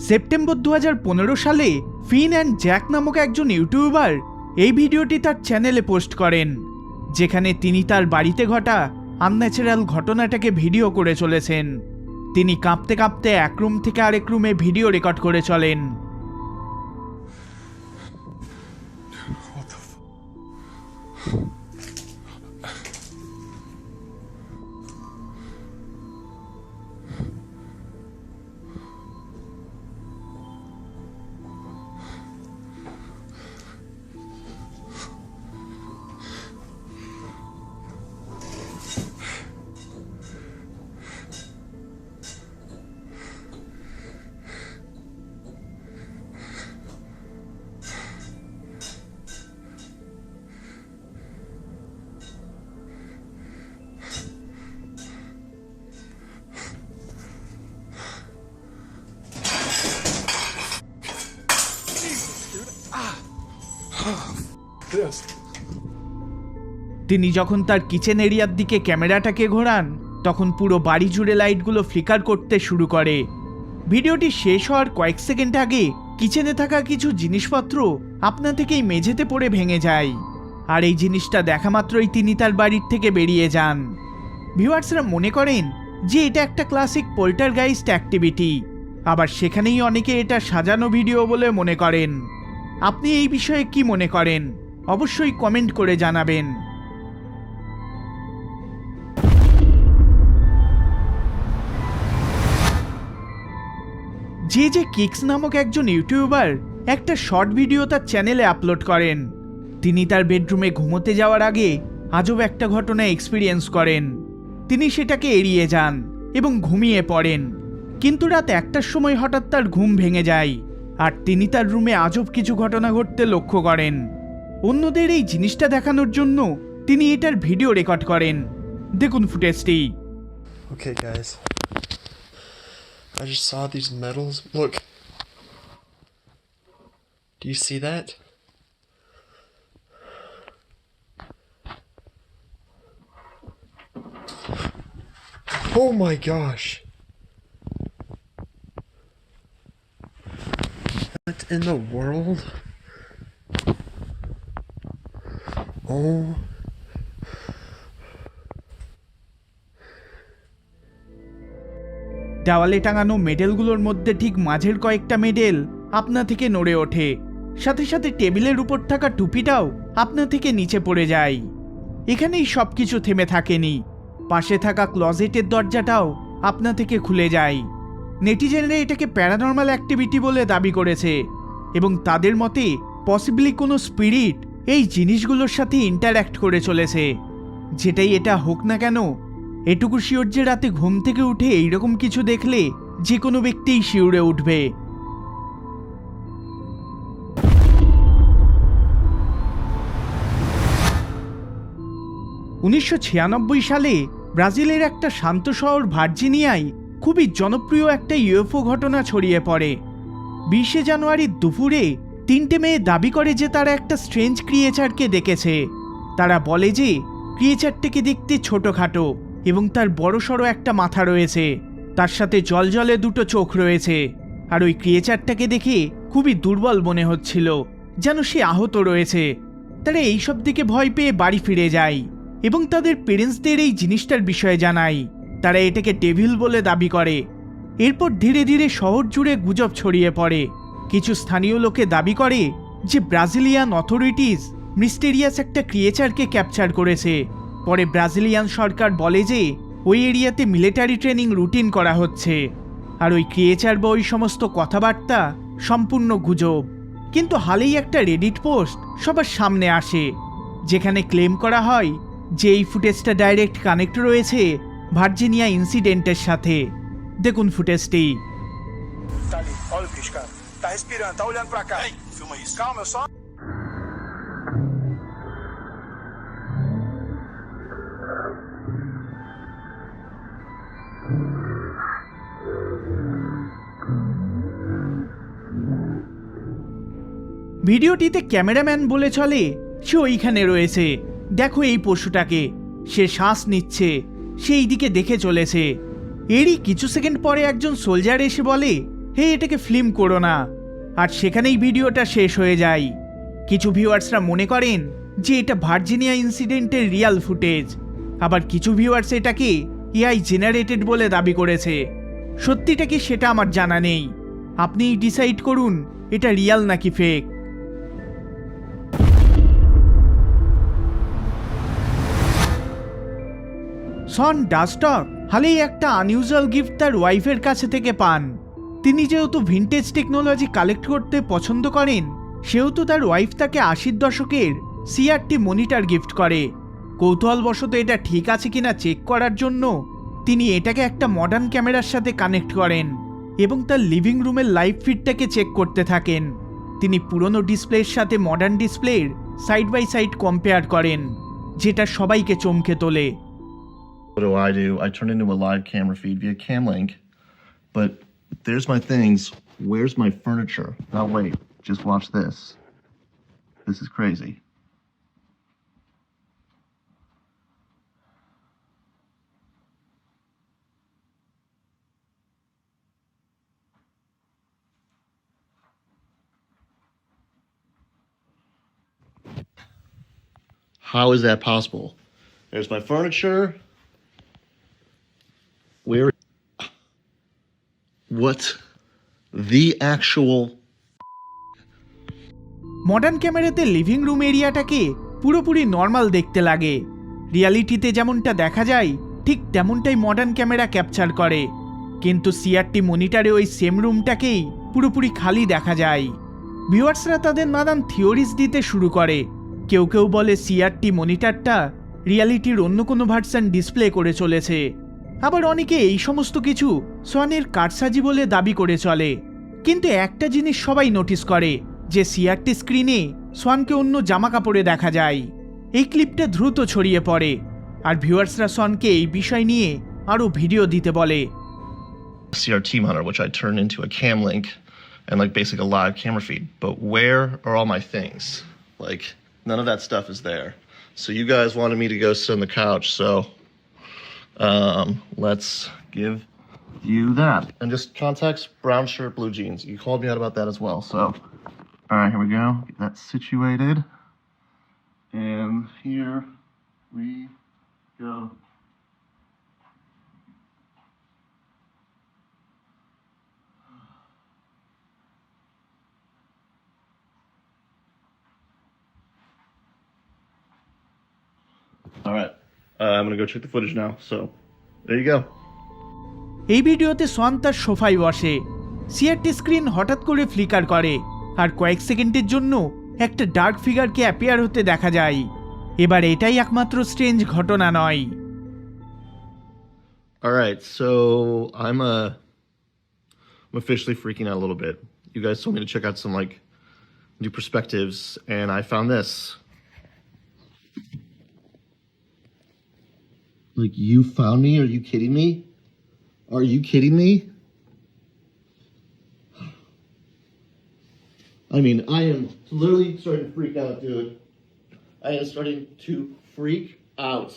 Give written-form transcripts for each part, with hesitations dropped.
September 2015 সালে ফিন and Jack নামক একজন ইউটিউবার এই ভিডিওটি তার চ্যানেলে পোস্ট করেন, যেখানে তিনি তার বাড়িতে ঘটা আনন্যাচারাল ঘটনাটাকে ভিডিও করে চলেছেন। তিনি কাঁপতে কাঁপতে এক রুম থেকে আরেক রুমে ভিডিও রেকর্ড করে চলেন। তিনি যখন তার কিচেন এরিয়ার দিকে ক্যামেরাটাকে ঘোরান, তখন পুরো বাড়ি জুড়ে লাইটগুলো ফ্লিকার করতে শুরু করে। ভিডিওটি শেষ হওয়ার কয়েক সেকেন্ড আগে কিচেনে থাকা কিছু জিনিসপত্র আপনা থেকেই মেঝেতে পড়ে ভেঙে যায়, আর এই জিনিসটা দেখা মাত্রই তিনি তার বাড়ির থেকে বেরিয়ে যান। ভিউয়ার্সরা মনে করেন যে এটা একটা ক্লাসিক পোল্টারগাইস্ট অ্যাক্টিভিটি, আবার সেখানেই অনেকে এটা সাজানো ভিডিও বলে মনে করেন। আপনি এই বিষয়ে কি মনে করেন অবশ্যই কমেন্ট করে জানাবেন। যে কিক্স নামক একজন ইউটিউবার একটা শর্ট ভিডিও তার চ্যানেলে আপলোড করেন। তিনি তার বেডরুমে ঘুমোতে যাওয়ার আগে আজব একটা ঘটনা এক্সপিরিয়েন্স করেন। তিনি সেটাকে এড়িয়ে যান এবং ঘুমিয়ে পড়েন, কিন্তু রাত 1টার সময় হঠাৎ তার ঘুম ভেঙে যায়, আর তিনি তার রুমে আজব কিছু ঘটনা ঘটতে লক্ষ্য করেন। অন্যদের এই জিনিসটা দেখানোর জন্য তিনি এটার ভিডিও রেকর্ড করেন। দেখুন ফুটেজটি। Okay, guys. I just saw these medals. Look. Do you see that? Oh my gosh. What in the world? Oh. দেওয়ালে টাঙানো মেডেলগুলোর মধ্যে ঠিক মাঝের কয়েকটা মেডেল আপনা থেকে নড়ে ওঠে, সাথে সাথে টেবিলের উপর থাকা টুপিটাও আপনা থেকে নিচে পড়ে যায়। এখানেই সবকিছু থেমে থাকেনি, পাশে থাকা ক্লজেটের দরজাটাও আপনা থেকে খুলে যায়। নেটিজেনরা এটাকে প্যারানর্মাল অ্যাক্টিভিটি বলে দাবি করেছে, এবং তাদের মতে পসিবলি কোনো স্পিরিট এই জিনিসগুলোর সাথে ইন্টারঅ্যাক্ট করে চলেছে। যেটাই এটা হোক না কেন, এটুকু শিওর যে রাতে ঘুম থেকে উঠে এইরকম কিছু দেখলে যে কোনো ব্যক্তিই শিউরে উঠবে। 1996 সালে ব্রাজিলের একটা শান্ত শহর ভার্জিনিয়ায় খুবই জনপ্রিয় একটা ইউএফও ঘটনা ছড়িয়ে পড়ে। 20 জানুয়ারির দুপুরে 3টে মেয়ে দাবি করে যে তারা একটা স্ট্রেঞ্জ ক্রিয়েচারকে দেখেছে। তারা বলে যে ক্রিয়েচারটাকে দেখতে ছোটখাটো এবং তার বড়সড় একটা মাথা রয়েছে, তার সাথে জলজলে দুটো চোখ রয়েছে, আর ওই ক্রিয়েচারটাকে দেখে খুবই দুর্বল মনে হচ্ছিল, যেন সে আহত রয়েছে। তারা এইসব দিকে ভয় পেয়ে বাড়ি ফিরে যায় এবং তাদের পেরেন্টসদের এই জিনিসটার বিষয়ে জানায়। তারা এটাকে ডেভিল বলে দাবি করে। এরপর ধীরে ধীরে শহর জুড়ে গুজব ছড়িয়ে পড়ে। কিছু স্থানীয় লোকে দাবি করে যে ব্রাজিলিয়ান অথরিটিজ মিস্টেরিয়াস একটা ক্রিয়েচারকে ক্যাপচার করেছে। পরে ব্রাজিলিয়ান সরকার বলে যে ওই এরিয়াতে মিলিটারি ট্রেনিং রুটিন করা হচ্ছে, আর ওই ক্রিয়েচার বা ওই সমস্ত কথাবার্তা সম্পূর্ণ গুজব। কিন্তু হালেই একটা রেডিট পোস্ট সবার সামনে আসে, যেখানে ক্লেম করা হয় যে এই ফুটেজটা ডাইরেক্ট কানেক্ট রয়েছে ভার্জিনিয়া ইনসিডেন্টের সাথে। দেখুন ফুটেজটি। Tá ali, olha o bicho, cara. Tá respirando, tá olhando pra cá. Ei, filma isso. Calma, eu só... ভিডিওটিতে ক্যামেরাম্যান বলে চলে সে ওইখানে রয়েছে, দেখো এই পশুটাকে, সে শ্বাস নিচ্ছে, সে এই দিকে দেখে চলেছে। এরই কিছু সেকেন্ড পরে একজন সোলজার এসে বলে হে এটাকে ফিল্ম করো না। আর সেখানেই ভিডিওটা শেষ হয়ে যায়। কিছু ভিউয়ার্সরা মনে করেন যে এটা ভার্জিনিয়া ইনসিডেন্টের রিয়াল ফুটেজ, আবার কিছু ভিউয়ার্স এটাকে এআই জেনারেটেড বলে দাবি করেছে। সত্যিটা কি সেটা আমার জানা নেই, আপনিই ডিসাইড করুন এটা রিয়াল নাকি ফেক। শন ডাস্টক হালেই একটা আনইউজুয়াল গিফট তার ওয়াইফের কাছে থেকে পান। তিনি যেহেতু ভিনটেজ টেকনোলজি কালেক্ট করতে পছন্দ করেন, সেহেতু তার ওয়াইফ তাকে 80 দশকের সিআরটি মনিটর গিফট করে। কৌতূহলবশত এটা ঠিক আছে কিনা চেক করার জন্য তিনি এটাকে একটা মডার্ন ক্যামেরার সাথে কানেক্ট করেন এবং তার লিভিং রুমের লাইভ ফিডটাকে চেক করতে থাকেন। তিনি পুরনো ডিসপ্লের সাথে মডার্ন ডিসপ্লের সাইড বাই সাইড কম্পেয়ার করেন, যেটা সবাইকে চমকে তোলে। What do? I turn into a live camera feed via Camlink, but there's my things. Where's my furniture? Now wait, just watch this. This is crazy. How is that possible? There's my furniture. Where? What? The actual? Modern ক্যামেরাতে living room এরিয়াটাকে পুরোপুরি normal দেখতে লাগে। রিয়ালিটিতে যেমনটা দেখা যায় ঠিক তেমনটাই modern camera capture করে, কিন্তু সিআরটি মনিটরে ওই সেম রুমটাকেই পুরোপুরি খালি দেখা যায়। ভিউয়ার্সরা তাদের নানান থিওরিজ দিতে শুরু করে। কেউ কেউ বলে সিআরটি মনিটরটা রিয়ালিটির অন্য কোনো ভার্সন ডিসপ্লে করে চলেছে, আবার অনেকে এই সমস্ত কিছু সোয়ানের কারসাজি বলে দাবি করে চলে। কিন্তু একটা জিনিস সবাই নোটিস করে যে সিআরটি স্ক্রিনে সোয়ানকে অন্য জামা কাপড়ে দেখা যায়। এই ক্লিপটা দ্রুত ছড়িয়ে পড়ে আর ভিউয়ার্সরা সোয়ানকে এই বিষয় নিয়ে আরও ভিডিও দিতে বলে। CRT monitor, which I turned into a Camlink and like basically a live camera feed. But where are all my things? Like none of that stuff is there. So you guys wanted me to go sit on the couch, so let's give you that. And just context, brown shirt, blue jeans. You called me out about that as well. So all right, here we go. Get that situated. And here we go. All right, I'm gonna go check the footage now. So there you go. এই ভিডিওতে Schwann তার সোফায় বসে। CRT screen হঠাৎ করে flicker করে আর কয়েক সেকেন্ডের জন্য একটা ডার্ক ফিগারকে অ্যাপিয়ার হতে দেখা যায়। এবার এটাই একমাত্র স্ট্রেঞ্জ ঘটনা নয়। All right, so I'm officially freaking out a little bit. You guys told me to check out some like new perspectives, and I found this. Like, you found me? Are you kidding me? Are you kidding me? I mean, I am literally starting to freak out, dude. I am starting to freak out.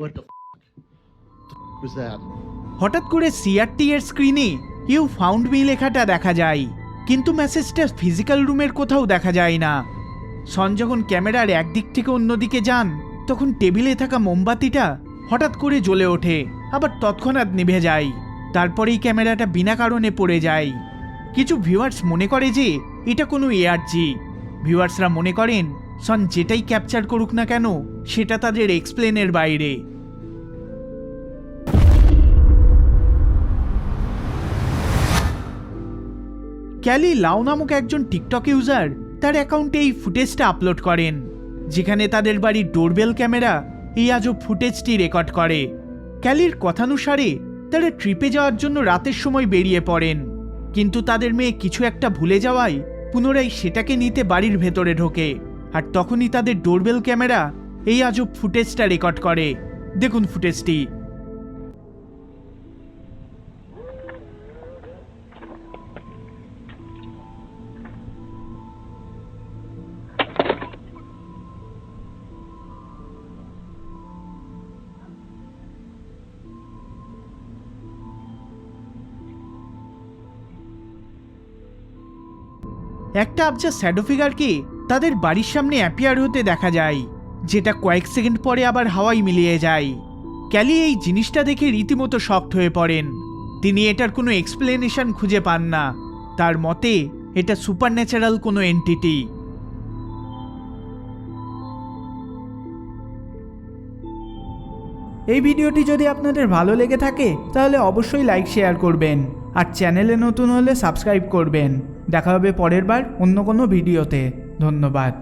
What the was that? হঠাৎ করে CRT এর স্ক্রিনে you found me লেখাটা দেখা যায়, কিন্তু মেসেজটা physical রুমের কোথাও দেখা যায় না। সন যখন ক্যামেরার একদিক থেকে অন্যদিকে যান, তখন টেবিলে থাকা মোমবাতিটা হঠাৎ করে জ্বলে ওঠে, আবার তৎক্ষণাৎ নিভে যায়। তারপরেই ক্যামেরাটা বিনা কারণে পড়ে যায়। কিছু ভিউয়ার্স মনে করে যে এটা কোনো এআরজি। ভিউয়ার্সরা মনে করেন সন যেটাই ক্যাপচার করুক না কেন সেটা তাদের এক্সপ্লেনের বাইরে। ক্যালি লাও নামক একজন টিকটক ইউজার তার অ্যাকাউন্টে এই ফুটেজটা আপলোড করেন, যেখানে তাদের বাড়ির ডোরবেল ক্যামেরা এই আজব ফুটেজটি রেকর্ড করে। ক্যালির কথানুসারে তারা ট্রিপে যাওয়ার জন্য রাতের সময় বেরিয়ে পড়েন, কিন্তু তাদের মেয়ে কিছু একটা ভুলে যাওয়ায় পুনরায় সেটাকে নিতে বাড়ির ভেতরে ঢোকে, আর তখনই তাদের ডোরবেল ক্যামেরা এই আজব ফুটেজটা রেকর্ড করে। দেখুন ফুটেজটি। একটা আবজা শ্যাডো ফিগারকে তাদের বাড়ির সামনে অ্যাপিয়ার হতে দেখা যায়, যেটা কয়েক সেকেন্ড পরে আবার হাওয়ায় মিলিয়ে যায়। ক্যালি এই জিনিসটা দেখে রীতিমতো শকড হয়ে পড়েন। তিনি এটার কোনো এক্সপ্লেনেশন খুঁজে পান না। তার মতে এটা সুপারন্যাচারাল কোনো এন্টিটি। এই ভিডিওটি যদি আপনাদের ভালো লেগে থাকে তাহলে অবশ্যই লাইক শেয়ার করবেন, আর চ্যানেলে নতুন হলে সাবস্ক্রাইব করবেন। দেখা হবে পরের বার অন্য কোনো ভিডিওতে। ধন্যবাদ।